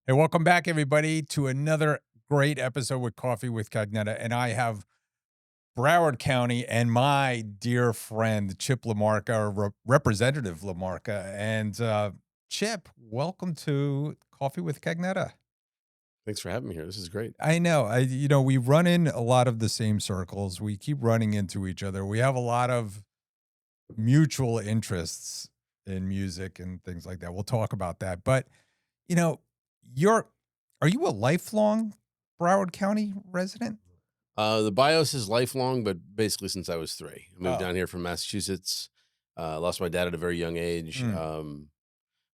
Hey, welcome back, everybody, to another great episode with Coffee with Cagnetta. And I have Broward County and my dear friend, Chip LaMarca, or Representative LaMarca. And Chip, welcome to Coffee with Cagnetta. Thanks for having me here. This is great. I know, we run in a lot of the same circles. We keep running into each other. We have a lot of mutual interests in music and things like that. We'll talk about that. But you know, you're are you a lifelong Broward County resident? The BIOS is lifelong, but basically since I was three. I moved Oh, down here from Massachusetts. Lost my dad at a very young age. mm,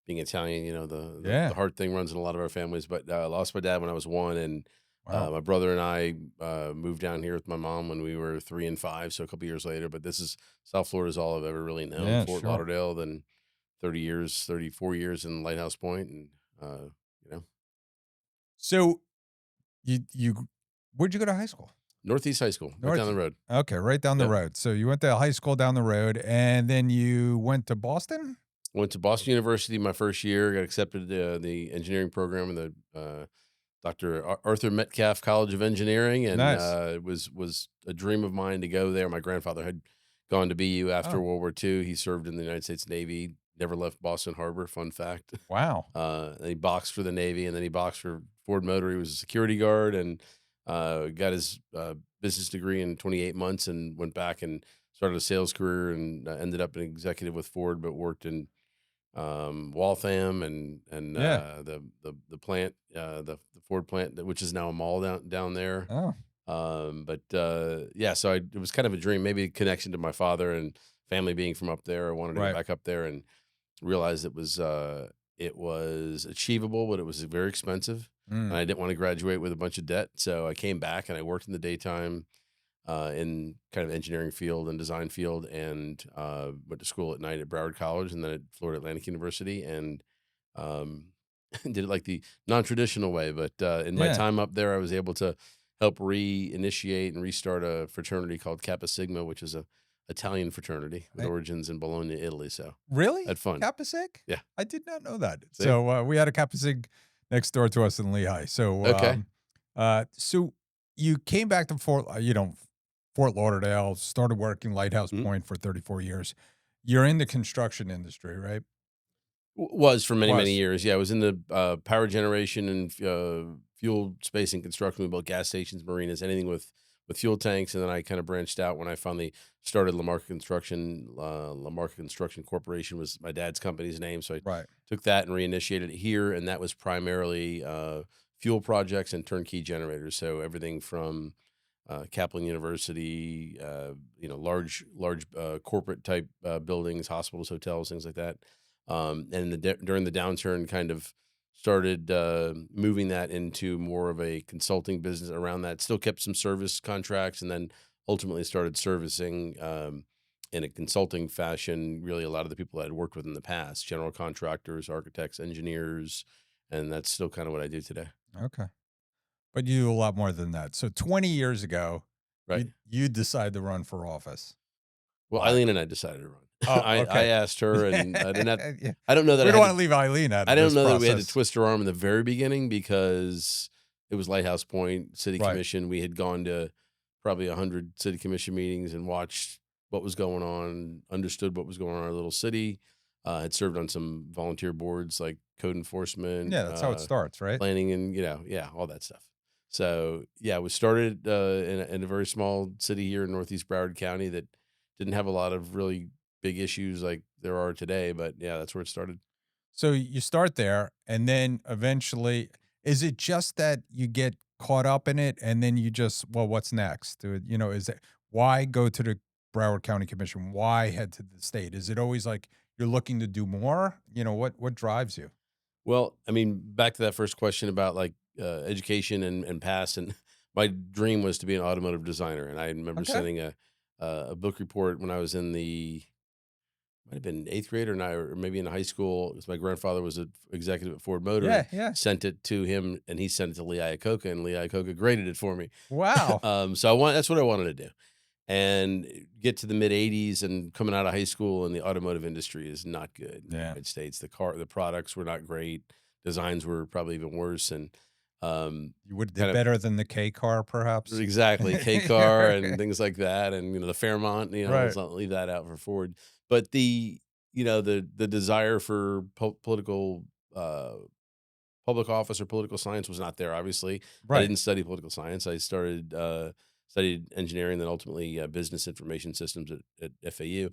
Being Italian, the yeah. heart thing runs in a lot of our families. But lost my dad when I was one, and Wow. my brother and I moved down here with my mom when we were 3 and 5, so a couple years later. But this is South Florida is all I've ever really known. Yeah, Fort sure. Lauderdale, then 30 years, 34 years in Lighthouse Point, and you know So you where'd you go to high school? Northeast High School, right down North. the road. Okay, right down the Yep. road. So you went to high school down the road, and then you went to Boston? Went to Boston University my first year, got accepted to the engineering program in the Dr. Arthur Metcalf College of Engineering, and Nice. it was a dream of mine to go there. My grandfather had gone to BU after Oh, World War II. He served in the United States Navy, never left Boston Harbor. Fun fact. wow. And he boxed for the Navy, and then he boxed for Ford Motor. He was a security guard, and got his business degree in 28 months, and went back and started a sales career, and ended up an executive with Ford, but worked in Waltham and Yeah. the plant, the Ford plant, which is now a mall down there. Oh, But yeah, so it was kind of a dream, maybe a connection to my father and family being from up there. I wanted to go right. back up there and realized it was achievable, but it was very expensive, and Mm, I didn't want to graduate with a bunch of debt. So I came back and I worked in the daytime in kind of engineering field and design field, and went to school at night at Broward College and then at Florida Atlantic University, and um, did it like the non-traditional way. But in my yeah. time up there, I was able to help reinitiate and restart a fraternity called Kappa Sigma, which is a Italian fraternity with I origins in Bologna, Italy. So Really? had fun. Kappa Sig? Yeah. I did not know that. See? So, we had a Kappa Sig next door to us in Lehigh. So, Okay. so you came back to Fort Lauderdale, started working Lighthouse Mhm. Point for 34 years. You're in the construction industry, right? Was for many, many Was. years. Yeah, I was in the power generation and fuel space and construction. We built gas stations, marinas, anything with fuel tanks. And then I kind of branched out when I finally started Lamar Construction. Lamar Construction Corporation was my dad's company's name, so I Right. took that and reinitiated it here. And that was primarily fuel projects and turnkey generators. So everything from Kaplan University, large corporate type buildings, hospitals, hotels, things like that. And during the downturn, kind of started moving that into more of a consulting business around that. Still kept some service contracts, and then ultimately started servicing in a consulting fashion. Really, a lot of the people I had worked with in the past, general contractors, architects, engineers, and that's still kind of what I do today. Okay. But you do a lot more than that. So 20 years ago, Right. you decide to run for office. Well, Why? Eileen and I decided to run. Oh, I okay. asked her, and I didn't have. Yeah. I don't know that We I don't had want to. to leave Eileen out I of don't this know that we had to process. twist her arm in the very beginning because it was Lighthouse Point City Right. Commission. We had gone to probably 100 city commission meetings and watched what was going on, understood what was going on in our little city. Had served on some volunteer boards like code enforcement, Yeah, that's how it starts, right? planning, and yeah, all that stuff. So yeah, it was started in a very small city here in Northeast Broward County that didn't have a lot of really big issues like there are today. But yeah, that's where it started. So you start there, and then eventually, is it just that you get caught up in it, and then you just, well, what's next? Is it why go to the Broward County Commission? Why head to the state? Is it always like you're looking to do more? What drives you? Well, I mean, back to that first question about like education and past, and my dream was to be an automotive designer. And I remember Okay. sending a book report when I was in the might have been eighth grade or maybe in high school, because my grandfather was an executive at Ford Motor, and Yeah, yeah. sent it to him, and he sent it to Lee Iacocca, and Lee Iacocca graded it for me. Wow. So that's what I wanted to do, and get to the mid '80s, and coming out of high school, and the automotive industry is not good in the Yeah. United States. The products were not great. designs were probably even worse. And You would kind did of better than the K car, perhaps. exactly K car and things like that, and the Fairmont. Right. Let's not leave that out for Ford. But the desire for political uh, public office or political science was not there. Obviously, I Right. didn't study political science. I studied engineering, then ultimately business information systems at FAU.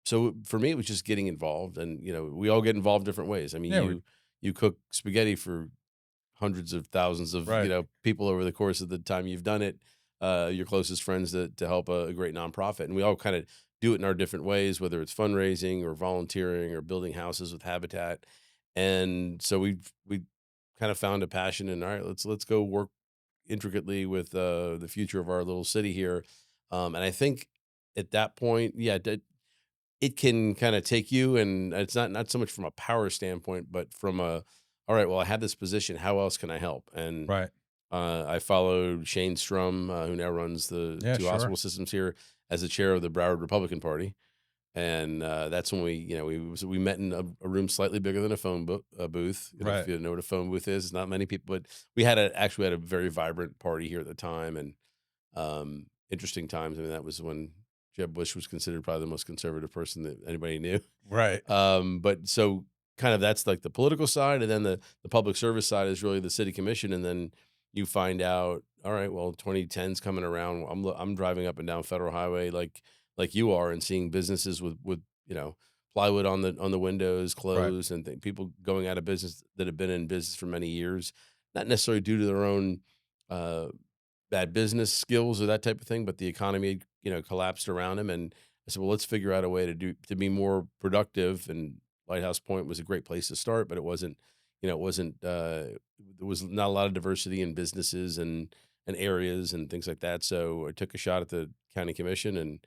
So for me, it was just getting involved, and we all get involved different ways. I mean, Yeah. you cook spaghetti for hundreds of thousands of Right. people over the course of the time you've done it. Your closest friends to help a great nonprofit, and we all kind of do it in our different ways, whether it's fundraising or volunteering or building houses with Habitat. And so we kind of found a passion, and all right, let's go work intricately with the future of our little city here. And I think at that point, yeah, it can kind of take you, and it's not so much from a power standpoint, but from a, all right, well, I have this position, how else can I help? And Right. I followed Shane Strum, who now runs the Yeah. two Sure. hospital systems here, as the chair of the Broward Republican Party. And that's when we met in a room slightly bigger than a booth. If Right. you know what a phone booth is, not many people, but we actually had a very vibrant party here at the time, and interesting times. I mean, that was when Jeb Bush was considered probably the most conservative person that anybody knew. Right. But so kind of that's like the political side, and then the public service side is really the city commission, and then you find out, all right, well, 2010's coming around. I'm driving up and down Federal Highway like you are, and seeing businesses with plywood on the windows Right. closed, and people going out of business that have been in business for many years, not necessarily due to their own uh, bad business skills or that type of thing, but the economy, collapsed around him. And I said, well, let's figure out a way to be more productive. And Lighthouse Point was a great place to start, but it wasn't, it wasn't, there was not a lot of diversity in businesses and areas and things like that. So I took a shot at the county commission, and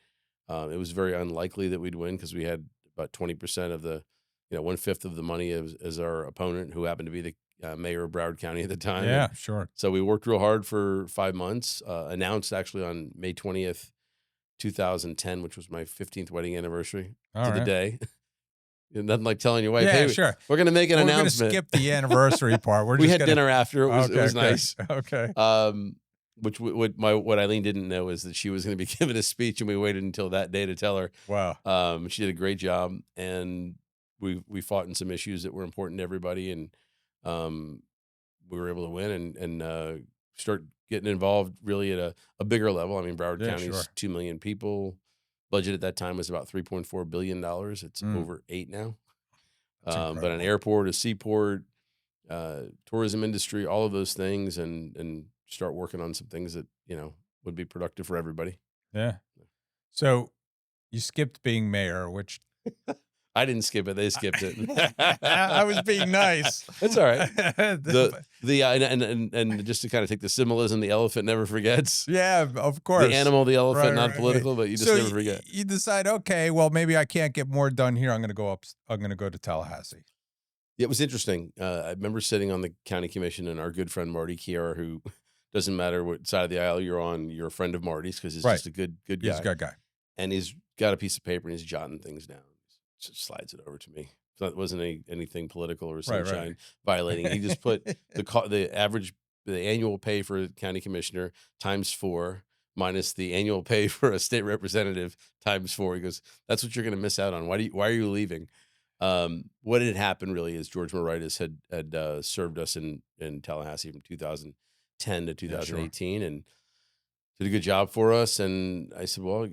it was very unlikely that we'd win because we had about 20% of the, 1/5 of the money as our opponent, who happened to be the mayor of Broward County at the time. And Yeah. Sure. so we worked real hard for 5 months, announced actually on May 20th, 2010, which was my 15th wedding anniversary All to the right. day. Nothing like telling your wife, Yeah. hey, Sure. we're going to make an We're going to announcement. skip the anniversary part. We're We just had going to. dinner after. It Okay. was Okay. nice. Okay. What Eileen didn't know is that she was going to be giving a speech, and we waited until that day to tell her. Wow. She did a great job, and we fought in some issues that were important to everybody, and um, we were able to win and start getting involved really at a bigger level. I mean, Broward Yeah. County's Sure. 2 million people. Budget at that time was about $3.4 billion. It's Mm, over 8 now. that's But an incredible. airport, a seaport, tourism industry, all of those things, and start working on some things that would be productive for everybody. Yeah. So you skipped being mayor, which I didn't skip it; they skipped it. I was being nice. That's all right. The The- the and just to kind of take the symbolism, the elephant never forgets. yeah, of The course. animal, the elephant, Right, not right, right. political, but you just So never forget. you decide, okay, well, maybe I can't get more done here. I'm going to go up. I'm going to go to Tallahassee. It was interesting. I remember sitting on the county commission, and our good friend Marty Chiara, who doesn't matter what side of the aisle you're on, you're a friend of Marty's because he's Right. just a good He's a guy. good guy. And he's got a piece of paper and he's jotting things down. Just slides it over to me. So it wasn't anything political or Right, sunshine right. violating. He just put the annual pay for a county commissioner times 4 minus the annual pay for a state representative times 4. He goes, that's what you're going to miss out on. Why are you leaving? What had happened really is George Moraitis had served us in Tallahassee from 2010 to Yeah, sure. 2018 and did a good job for us. And I said, well,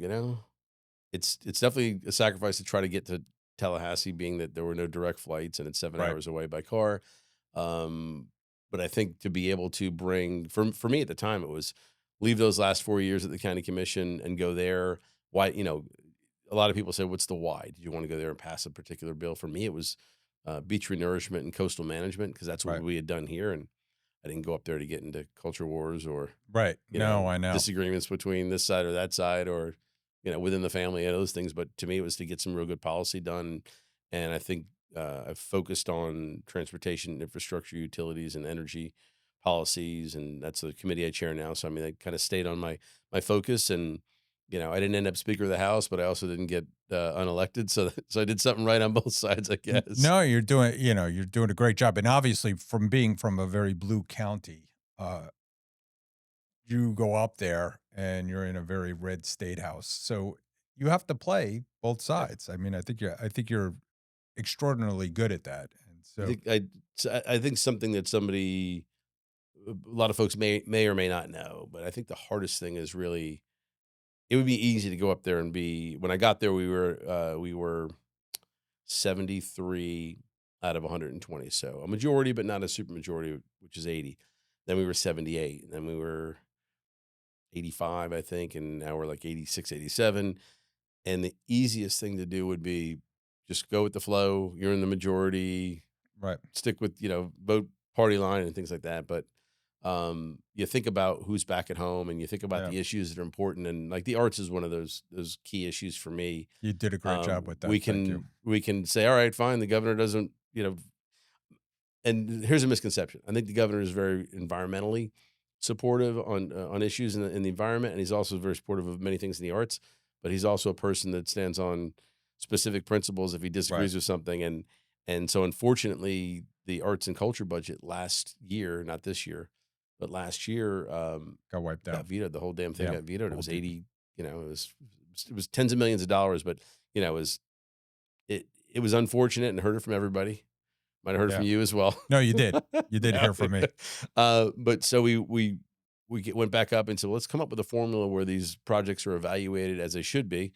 it's definitely a sacrifice to try to get to Tallahassee, being that there were no direct flights and it's 7 Right. hours away by car. But I think to be able to bring, for me at the time, it was leave those last 4 years at the county commission and go there. Why, a lot of people say, what's the why? Did you want to go there and pass a particular bill? For me, it was beach renourishment and coastal management, because that's what Right. we had done here. And I didn't go up there to get into culture wars or, Right. No, I know. disagreements between this side or that side, or, within the family and those things. But to me, it was to get some real good policy done. And I think I've focused on transportation, infrastructure, utilities, and energy policies. And that's the committee I chair now. So, I mean, I kind of stayed on my focus. And I didn't end up Speaker of the House, but I also didn't get unelected. So so I did something right on both sides, I guess. No, you're doing a great job. And obviously from being from a very blue county, uh, you go up there and you're in a very red state house. So you have to play both Yeah. sides. I mean, I think you're extraordinarily good at that. And I so think I think something that somebody a lot of folks may or may not know, but I think the hardest thing is really it would be easy to go up there and be when I got there we were 73 out of 120. So a majority, but not a super majority, which is 80. Then we were 78, and then we were 85, I think, and now we're like 86, 87. And the easiest thing to do would be just go with the flow. You're in the majority, right. stick with, vote party line and things like that. But you think about who's back at home and you think about Yeah. the issues that are important. And like the arts is one of those key issues for me. You did a great job with that. We Thank you. can say, all right, fine. The governor doesn't, and here's a misconception. I think the governor is very environmentally supportive on issues in the environment, and he's also very supportive of many things in the arts. But he's also a person that stands on specific principles if he Right. disagrees with something, and so unfortunately, the arts and culture budget last year, not this year, but last year, Got wiped out. got vetoed. The whole damn thing Yeah. got vetoed. It Whole was deep. 80. It was tens of millions of dollars, but it was it was unfortunate and hurt it from everybody. Might have heard it Yeah. from you as well. No, you did. You did Yeah. hear from me. But so went back up and said, well, let's come up with a formula where these projects are evaluated as they should be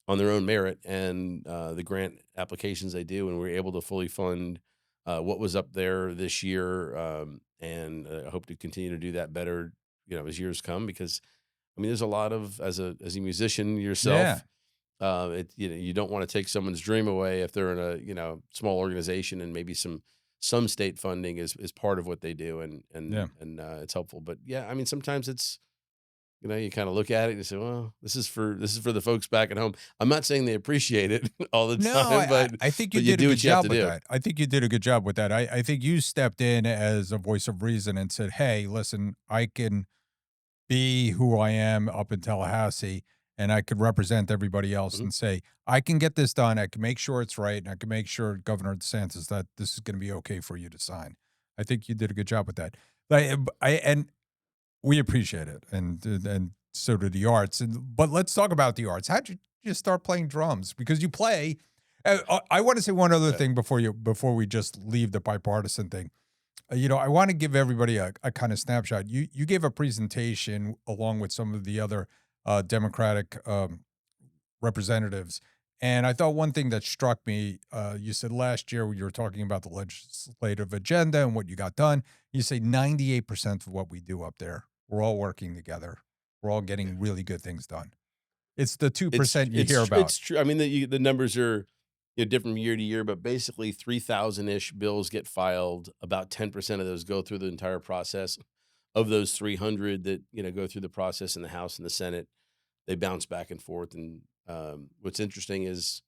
on their own merit and the grant applications they do, and we're able to fully fund what was up there this year, and I hope to continue to do that better, as years come. Because I mean, there's a lot of as a musician Yeah. yourself. You don't want to take someone's dream away if they're in a small organization, and maybe some state funding is part of what they do, and Yeah. it's helpful. But yeah, I mean, sometimes it's you kind of look at it and you say, well, this is for the folks back at home. I'm not saying they appreciate it all the No, time, I think you but you did a do good what you have to job with do. that. I think you did a good job with that. I think you stepped in as a voice of reason and said, "Hey, listen, I can be who I am up in Tallahassee, and I could represent everybody else Mhm. and say, I can get this done. I can make sure it's right, and I can make sure Governor DeSantis that this is going to be okay for you to sign." I think you did a good job with that. And we appreciate it, and so do the arts. But let's talk about the arts. How'd you start playing drums? Because you play. I want to say one other Yeah. thing before we just leave the bipartisan thing. I want to give everybody a kind of snapshot. You gave a presentation along with some of the other Democratic representatives, and I thought one thing that struck me. You said last year you were talking about the legislative agenda and what you got done. You say 98% of what we do up there, we're all working together. We're all Yeah. getting really good things done. It's the It's 2% you hear it's about. it's true. I mean, the numbers are different from year to year, but basically 3,000 ish bills get filed. About 10% of those go through the entire process. Of those 300 that go through the process in the House and the Senate, they bounce back and forth. And what's interesting is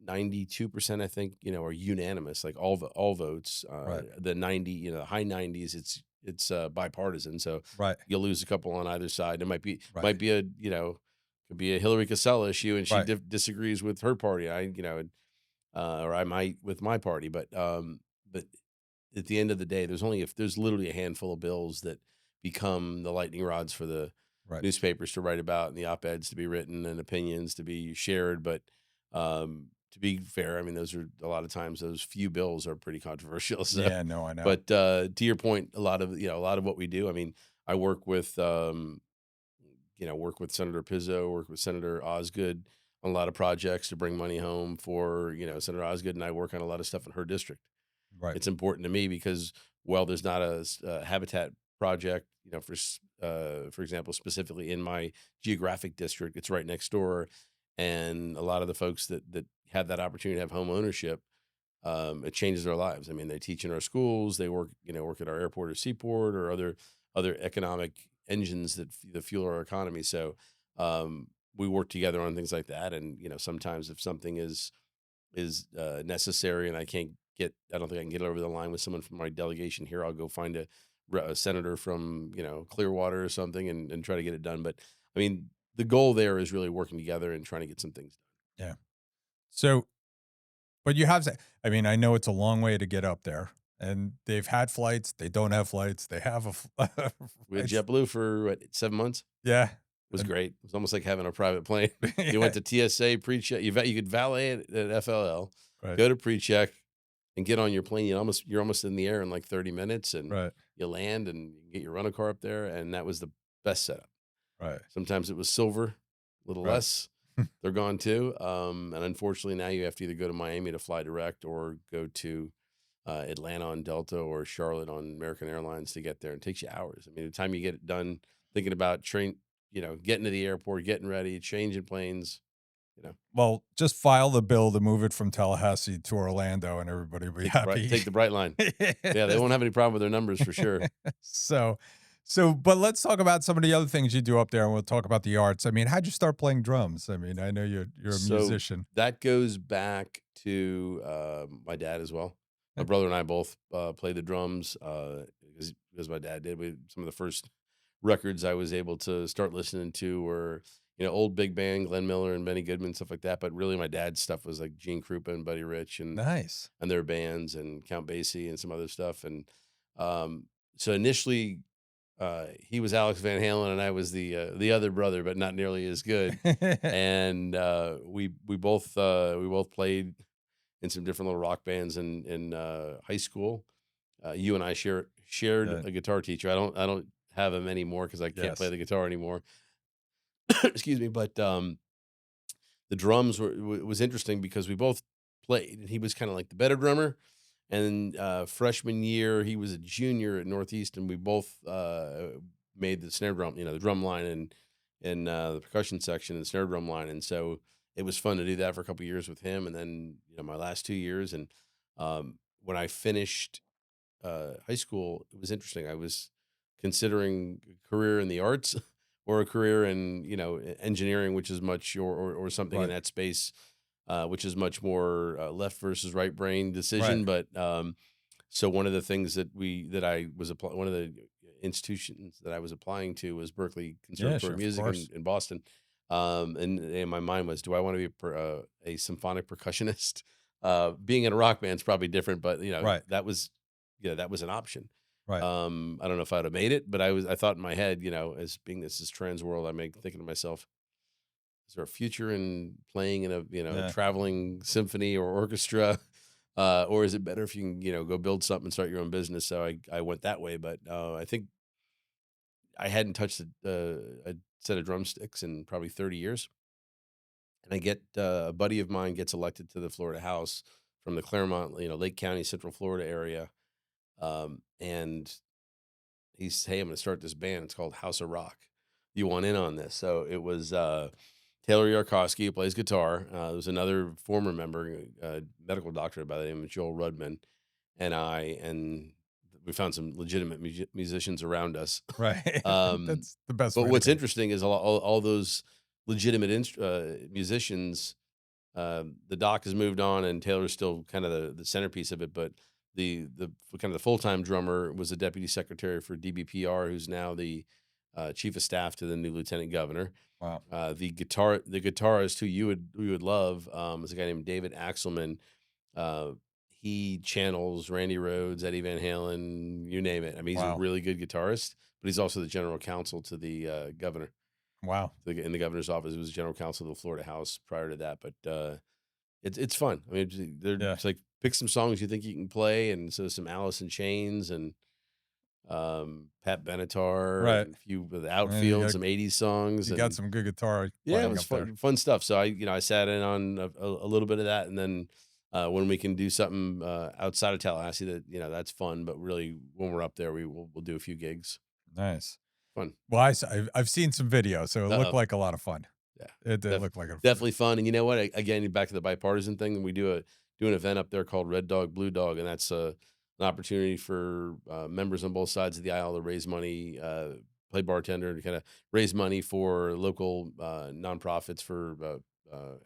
92%, I think, are unanimous, like all votes. Right, The 90, the high 90s, it's bipartisan. So right, you'll lose a couple on either side. It might be right, might be a could be a Hillary Casella issue, and she right. disagrees with her party. Or I might with my party. But at the end of the day, there's literally a handful of bills that become the lightning rods for the Right. newspapers to write about and the op-eds to be written and opinions to be shared. But to be fair, I mean, those are a lot of times those few bills are pretty controversial. So, Yeah, no, I know. but to your point, a lot of what we do. I mean, I work with Senator Pizzo, work with Senator Osgood on a lot of projects to bring money home for Senator Osgood, and I work on a lot of stuff in her district. Right, It's important to me because, well, there's not a habitat project, for example, specifically in my geographic district. It's right next door, and a lot of the folks that have that opportunity to have home ownership, it changes their lives. I mean, they teach in our schools, they work at our airport or Seaport or other economic engines that fuel our economy. So we work together on things like that, and sometimes if something is necessary and I don't think I can get over the line with someone from my delegation here, I'll go find a senator from Clearwater or something and try to get it done. But I mean, the goal there is really working together and trying to get some things done. Yeah. So, but you have, I mean, I know it's a long way to get up there, and they've had flights. They don't have flights. They have We had flights. JetBlue for what, 7 months. Yeah. It was And great. It was almost like having a private plane. You yeah. went to TSA pre-check. You could valet it at FLL, Right. go to pre-check, and get on your plane. You're almost in the air in like 30 minutes, and Right. you land and you get your rental car up there, and that was the best setup. Right. Sometimes it was silver, a little Right. less. They're gone too. And unfortunately, now you have to either go to Miami to fly direct or go to Atlanta on Delta or Charlotte on American Airlines to get there. It takes you hours. I mean, the time you get it done thinking about getting to the airport, getting ready, changing planes, you know, Well, just file the bill to move it from Tallahassee to Orlando, and everybody will be happy. take the Brightline. Yeah, they won't have any problem with their numbers for sure. so, but let's talk about some of the other things you do up there, and we'll talk about the arts. I mean, how'd you start playing drums? I mean, I know you're a So musician. that goes back to my dad as well. My Eh, brother and I both played the drums because my dad did. Some of the first records I was able to start listening to were old big band, Glenn Miller and Benny Goodman, stuff like that. But really, my dad's stuff was like Gene Krupa and Buddy Rich Nice. and their bands and Count Basie and some other stuff. And so initially, he was Alex Van Halen and I was the other brother, but not nearly as good. And we both played in some different little rock bands in high school. You and I shared Yeah. a guitar teacher. I don't have him anymore because I can't play Yes. the guitar anymore. Excuse me, but the drums was interesting because we both played, and he was kind of like the better drummer. And freshman year, he was a junior at Northeast, and we both made the snare drum, the drum line and the percussion section and the snare drum line. And so it was fun to do that for a couple years with him. And then my last 2 years, and when I finished high school, it was interesting. I was considering a career in the arts or a career in engineering, which is much or something in Right. that space, which is much more left versus right brain Right. decision. But so one of the things one of the institutions that I was applying to was Berkeley Yeah. Conservatory Sure. of Of Music course. in Boston. And my mind was, do I want to be a symphonic percussionist? Being in a rock band is probably different, but Right. that was an option. Right. I don't know if I'd have made it, but I thought in my head, as being this is Transworld, thinking to myself, is there a future in playing in a Yeah. traveling symphony or orchestra, or is it better if you can go build something and start your own business? So I went that way, but I think I hadn't touched a set of drumsticks in probably 30 years, and I get a buddy of mine gets elected to the Florida House from the Claremont, Lake County, Central Florida area, and he's, hey, I'm going to start this band. It's called House of Rock. You want in on this? So it was Taylor Yarkowski, who plays guitar. There was another former member, medical doctor by the name of Joel Rudman, and we found some legitimate musicians around us. Right. Um, That's the best but way to what's be. interesting is all those legitimate musicians. The doc has moved on, and Taylor's still kind of the centerpiece of it. But the kind of the full time drummer was the deputy secretary for DBPR, who's now the chief of staff to the new lieutenant governor. Wow. The guitarist who you would love is a guy named David Axelman. Uh, he channels Randy Rhoads, Eddie Van Halen, you name it. I mean, he's a Wow. really good guitarist, but he's also the general counsel to the governor. Wow. In the governor's office, he was general counsel of the Florida House prior to that. But it's fun. I mean, Yeah. it's like pick some songs you think you can play, and so some Alice in Chains and Pat Benatar Right. and a few of the And you outfield, got some '80s songs, you got and some good guitar yeah, it playing was up there. fun stuff. So I sat in on a little bit of that, and then when we can do something outside of Tallahassee, that's fun. But really, when we're up there, we'll do a few gigs. Nice. Fun. Well, I've seen some videos, so it looked Uh-oh. like a lot of fun. Yeah, It did look like a definitely fun. And you know what? Again, back to the bipartisan thing. We do an event up there called Red Dog Blue Dog, and that's an opportunity for members on both sides of the aisle to raise money, play bartender, to kind of raise money for local nonprofits for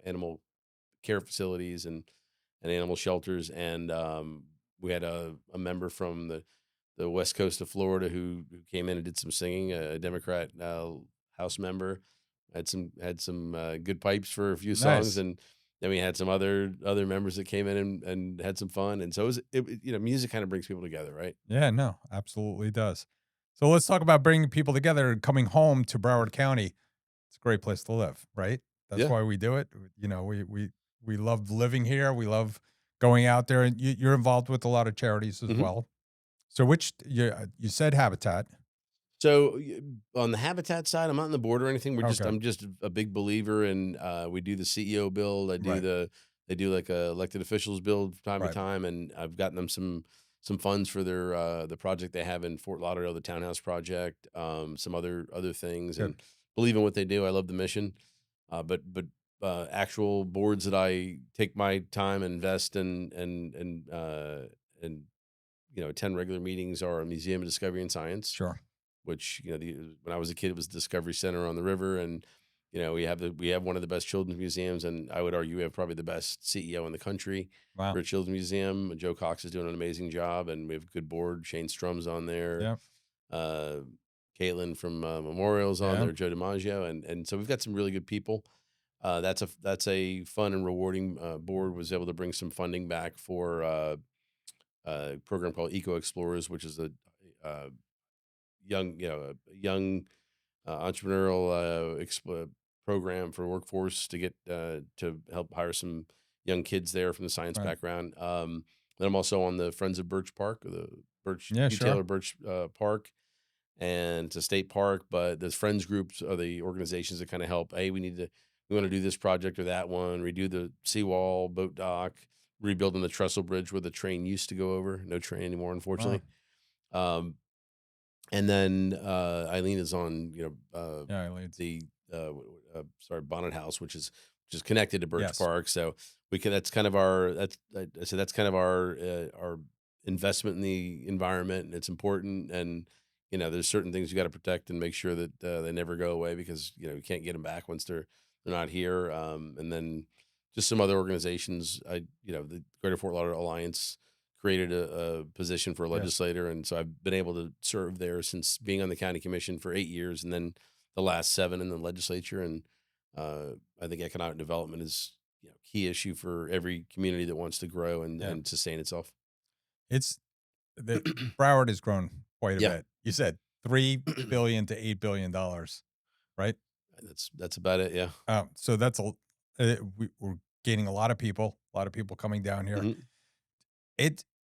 animal care facilities and animal shelters. And we had a member from the west coast of Florida who came in and did some singing, a Democrat House member. Had some good pipes for a few songs, Nice. and then we had some other members that came in and had some fun, and so music kind of brings people together, right? Yeah, no, absolutely does. So let's talk about bringing people together and coming home to Broward County. It's a great place to live, right? That's Yeah. why we do it. You know, we love living here. We love going out there, and you're involved with a lot of charities as hmm well. So, which you said Habitat? So on the habitat side, I'm not on the board or anything. Okay, I'm just a big believer in. We do the CEO build. right, They do like a elected officials build from time to right, time, and I've gotten them some funds for their the project they have in Fort Lauderdale, the townhouse project, some other things, good, and believe in what they do. I love the mission, but actual boards that I take my time and invest in and attend regular meetings are a Museum of Discovery and Science, sure, which when I was a kid, it was Discovery Center on the river, and we have one of the best children's museums, and I would argue we have probably the best CEO in the country for wow, a children's museum. Joe Cox is doing an amazing job, and we have a good board. Shane Strum's on there, yeah, uh, Caitlin from Memorial's on yeah, there, Joe DiMaggio, and so we've got some really good people. That's a fun and rewarding board. Was able to bring some funding back for a program called Eco Explorers, which is uh, a young entrepreneurial program for workforce to get to help hire some young kids there from the science right, background. Then I'm also on the Friends of Birch Park, or the Birch yeah, sure, retailer Birch Park, and it's a state park. But the friends groups are the organizations that kind of help. Hey, we want to do this project or that one. Redo the seawall, boat dock, rebuilding the trestle bridge where the train used to go over. No train anymore, wow, unfortunately. Um, and then Eileen is on, yeah, leads, the Bonnet House, which is connected to Birch yes, Park. So we can. That's kind of our. That's kind of our investment in the environment, and it's important. And there's certain things you got to protect and make sure that they never go away, because you can't get them back once they're not here. And then just some other organizations. The Greater Fort Lauderdale Alliance created a position for a yes. legislator, and so I've been able to serve there since being on the county commission for 8 years, and then the last 7 in the legislature. And I think economic development is key issue for every community that wants to grow and, Yeah. and sustain itself. It's the Broward has grown quite a Yeah, bit. You said 3 billion to $8 billion, right? that's about it. Yeah. So that's we're gaining a lot of people coming down here. hmm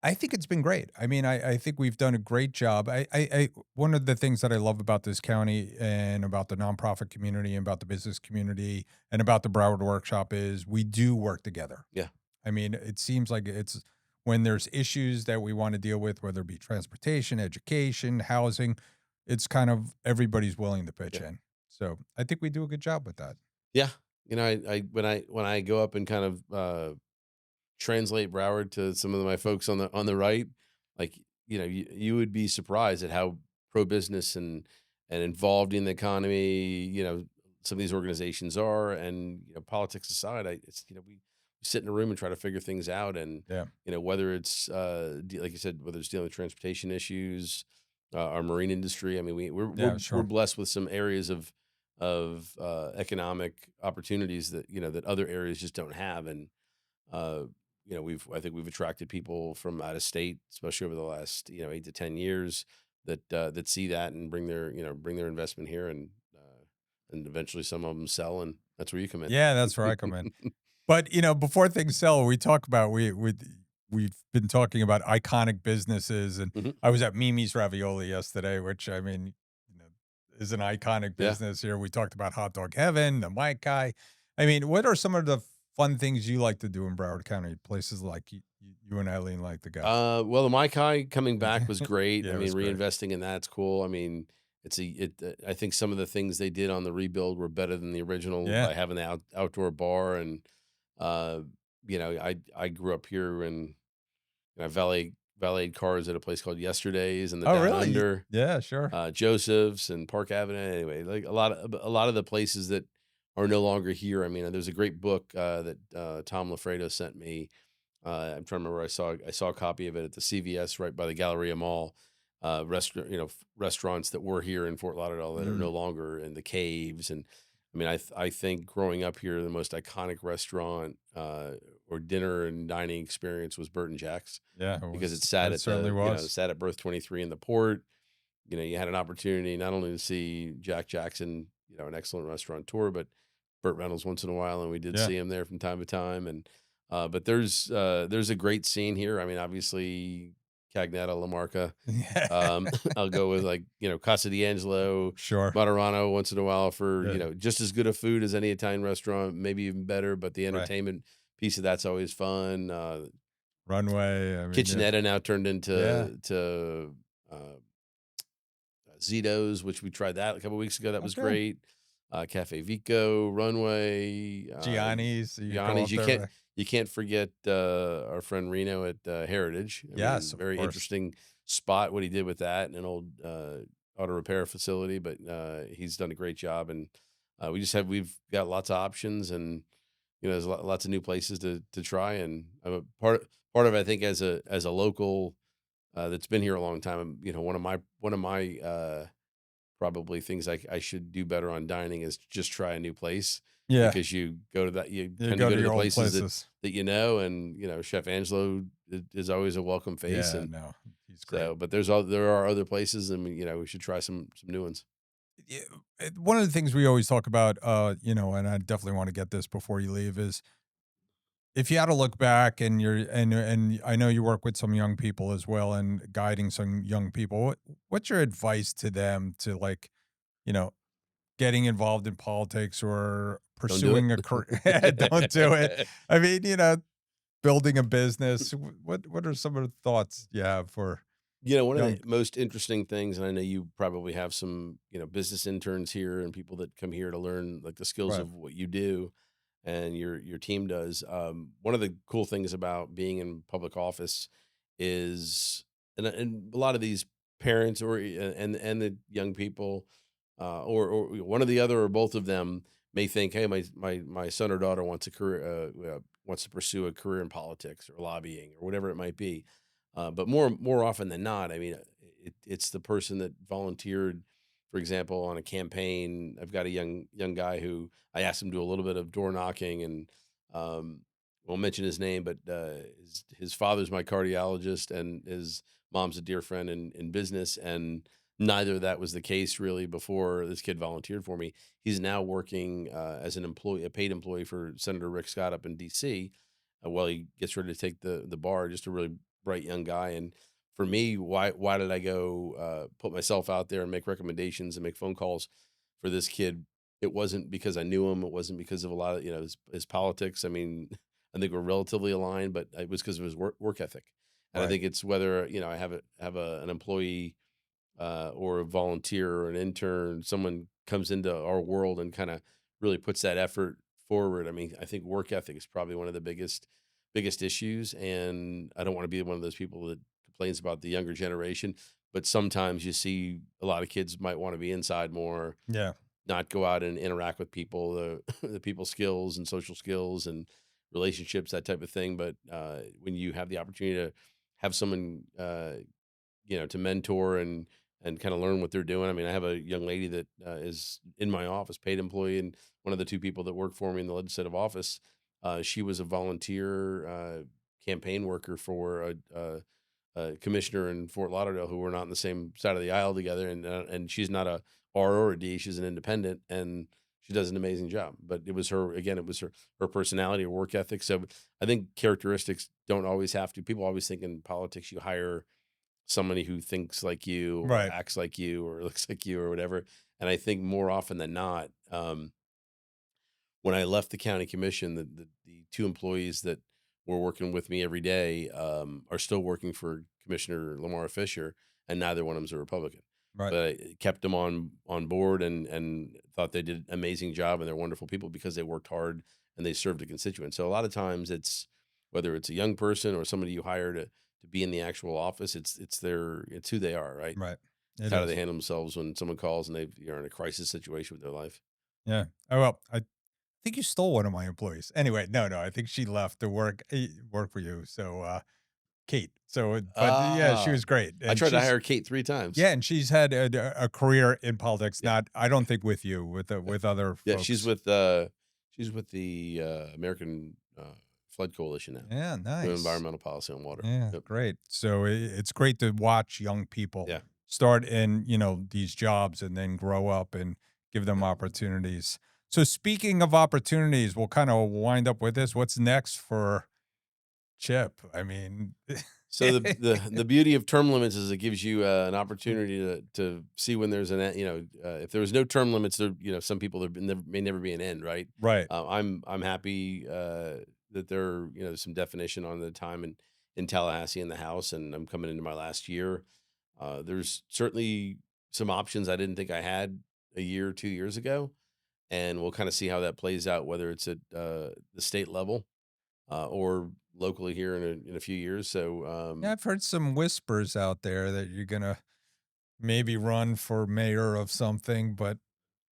I think it's been great. I mean, I think we've done a great job. One of the things that I love about this county and about the nonprofit community and about the business community and about the Broward Workshop is we do work together. Yeah. I mean, it seems like it's when there's issues that we want to deal with, whether it be transportation, education, housing, it's kind of everybody's willing to pitch Yeah. in. So I think we do a good job with that. Yeah. When I go up and kind of translate Broward to some of my folks on the right, like you would be surprised at how pro business and involved in the economy some of these organizations are. And politics aside, we sit in a room and try to figure things out. And Yeah. whether it's like you said, whether it's dealing with transportation issues, our marine industry. I mean, Yeah, we're sure. blessed with some areas of economic opportunities that other areas just don't have. And uh, I think we've attracted people from out of state, especially over the last 8 to 10 years, that see that and bring their investment here, and eventually some of them sell, and that's where you come in. Yeah, that's where I come in. But, before things sell, we talk about we've been talking about iconic businesses, and hmm I was at Mimi's Ravioli yesterday, which I mean, you know, is an iconic Yeah. business here. We talked about Hot Dog Heaven, the Mai Kai. I mean, what are some of the fun things you like to do in Broward County? Places like you and Eileen like to go. Well, the Mai Kai coming back was great. Yeah, I it mean, was great. reinvesting in that's cool. I mean, I think some of the things they did on the rebuild were better than the original Yeah. by having the outdoor bar. And uh, I grew up here, and I valeted cars at a place called Yesterday's and the Oh, Down really? Under, Yeah, sure. Joseph's and Park Avenue. Anyway, like a lot of the places that are no longer here. I mean, there's a great book that Tom Lafredo sent me. I'm trying to remember where I saw a copy of it at the CVS right by the Galleria Mall. Restaurants that were here in Fort Lauderdale that are Mm, no longer in the caves. And I I mean, I think growing up here, the most iconic restaurant or dinner and dining experience was Burt and Jack's Yeah, because it it certainly was. sat at Berth 23 in the port. You had an opportunity not only to see Jack Jackson, an excellent restaurateur, but Burt Reynolds once in a while, and we did Yeah. see him there from time to time. And but there's a great scene here. I mean, obviously Cagnetta, LaMarca. Yeah. I'll go with like Casa D'Angelo, Sure. Materano once in a while for Yeah. just as good a food as any Italian restaurant, maybe even better. But the Right. entertainment piece of that's always fun. Runway. I mean, yeah. Kitchenetta now turned Yeah. into uh, Zito's, which we tried that a couple weeks ago. That was Okay. great. Cafe Vico, Runway, Gianni's. You go Gianni's. up there. Right? You can't forget our friend Reno at Heritage. I Yes, mean, of very course. interesting spot what he did with that, and an old auto repair facility. But he's done a great job, and we've got lots of options, and there's lots of new places to try. And I'm a part of it, I think as a local that's been here a long time. One of my probably things I should do better on dining is just try a new place Yeah. because you You tend to go go to to the your old places places. that and Chef Angelo is always a welcome face. Yeah. And No, he's great. so, but there are other places, and we should try some new ones. Yeah, one of the things we always talk about, and I definitely want to get this before you leave, is if you had to look back and and I know you work with some young people as well and guiding some young people, what's your advice to them to like, you know, getting involved in politics or Don't do pursuing a career? Don't do it. it. I mean, building a business. What are some of the thoughts you have for One of young? the most interesting things, and I know you probably have some, business interns here and people that come here to learn like the skills Right. of what you do and your team does. One of the cool things about being in public office is, and a lot of these parents and the young people, or one or the other or both of them may think, hey, my son or daughter wants to pursue a career in politics or lobbying or whatever it might be. But more often than not, I mean, it's the person that volunteered, for example, on a campaign. I've got a young guy who I asked him to do a little bit of door knocking, and won't mention his name, but his father's my cardiologist, and his mom's a dear friend in business, and neither of that was the case really before this kid volunteered for me. He's now working as an employee, a paid employee for Senator Rick Scott up in D.C. While he gets ready to take the bar. Just a really bright young guy. And for me, why did I go put myself out there and make recommendations and make phone calls for this kid? It wasn't because I knew him. It wasn't because of a lot of his politics. I mean, I think we're relatively aligned, but it was because of his work ethic. And I Right. think it's whether I an employee or a volunteer or an intern, someone comes into our world and kind of really puts that effort forward. I mean, I think work ethic is probably one of the biggest issues, and I don't want to be one of those people that complains about the younger generation. But sometimes you see a lot of kids might want to be inside more, Yeah. not go out and interact with people, the people skills and social skills and relationships, that type of thing. But when you have the opportunity to have someone to mentor and kind of learn what they're doing. I mean, I have a young lady that is in my office, paid employee, and one of the two people that work for me in the legislative office. She was a volunteer campaign worker for a commissioner in Fort Lauderdale who were not on the same side of the aisle together, and she's not a R or a D, she's an independent, and she does an amazing job. But it was her again, it was her personality, her work ethic. So I think characteristics don't always have to. People always think in politics you hire somebody who thinks like you or Right. acts like you or looks like you or whatever. And I think more often than not, when I left the county commission, the two employees that were working with me every day are still working for Commissioner Lamar Fisher, and neither one of them's a Republican. Right. But I kept them on board and thought they did an amazing job, and they're wonderful people because they worked hard and they served a constituent. So a lot of times it's whether it's a young person or somebody you hire to be in the actual office, it's who they are, right? Right. It's It how do they is. handle themselves when someone calls and they're in a crisis situation with their life. Yeah. Oh well, I think you stole one of my employees. Anyway, no, no, I think she left to work for you. So Kate. So, but yeah, she was great. I And tried to she's- hire Kate 3 times. Yeah, and she's had a career in politics. Yeah. Not, I don't think with you, with other Yeah, folks. she's with the American Flood Coalition now. Yeah, Doing nice. environmental policy on water. Yeah, Yep. great. So it's great to watch young people Yeah. start in, these jobs and then grow up and give them opportunities. So speaking of opportunities, we'll kind of wind up with this. What's next for Chip? I mean, So the beauty of term limits is it gives you an opportunity to see when there's an if there was no term limits, there some people there may never be an end, right? right. I'm happy that there's some definition on the time in Tallahassee in the House, and I'm coming into my last year. There's certainly some options I didn't think I had a year or 2 years ago, and we'll kind of see how that plays out, whether it's at the state level or locally here in a few years. So Yeah, I've heard some whispers out there that you're gonna maybe run for mayor of something, but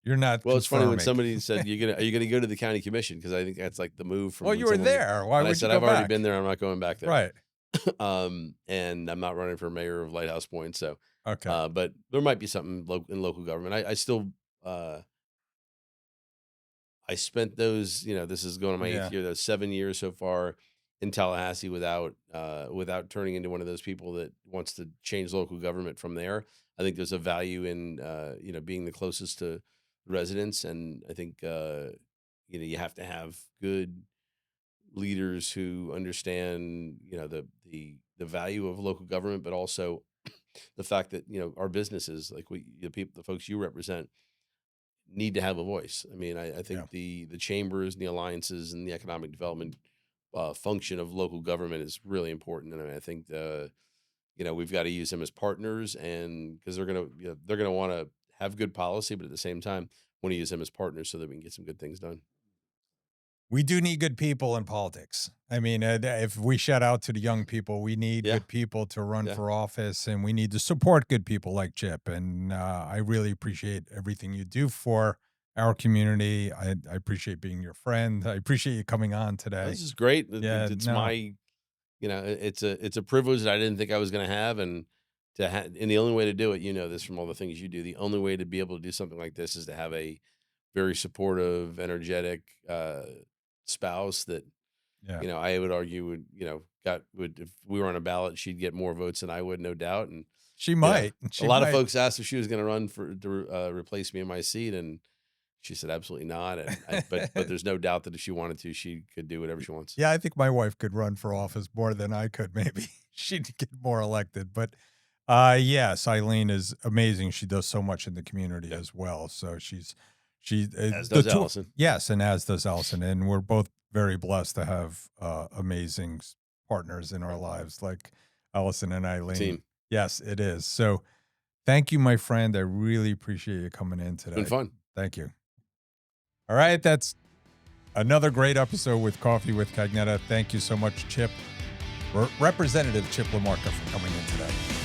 you're not. well, it's funny when confirming. somebody said are you gonna go to the county commission, because I think that's like the move from Well, when you were someone- there. Why and would I said you go I've already back? been there. I'm not going back there. Right. And I'm not running for mayor of Lighthouse Point. So Okay. but there might be something in local government. I still I spent those, this is going on my Yeah. 8th year, those 7 years so far in Tallahassee without turning into one of those people that wants to change local government from there. I think there's a value in being the closest to residents, and I think you have to have good leaders who understand the value of local government, but also the fact that our businesses, like the folks you represent, need to have a voice. I mean, I think the chambers and the alliances and the economic development function of local government is really important, and I think we've got to use them as partners, and because they're gonna want to have good policy, but at the same time want to use them as partners so that we can get some good things done. We do need good people in politics. I mean, if we shout out to the young people, we need Yeah. good people to run Yeah. for office, and we need to support good people like Chip. And I really appreciate everything you do for our community. I appreciate being your friend. I appreciate you coming on today. This is great. Yeah, It's no. my, it's a privilege that I didn't think I was going to have, and and the only way to do it, this from all the things you do, the only way to be able to do something like this is to have a very supportive, energetic spouse that, Yeah. I would argue would if we were on a ballot, she'd get more votes than I would, no doubt. And She might. a lot of folks asked if she was going to run to replace me in my seat, and she said absolutely not. And but there's no doubt that if she wanted to, she could do whatever she wants. Yeah, I think my wife could run for office more than I could. Maybe she'd get more elected. But yes, Eileen is amazing. She does so much in the community as well. So she As does Allison. Yes, and as does Allison, and we're both very blessed to have amazing partners in our lives like Allison and Eileen. Team. Yes, it is. So thank you, my friend. I really appreciate you coming in today. It's been fun. Thank you. All right, that's another great episode with Coffee with Cagnetta. Thank you so much, Chip. Representative Chip LaMarca, for coming in today.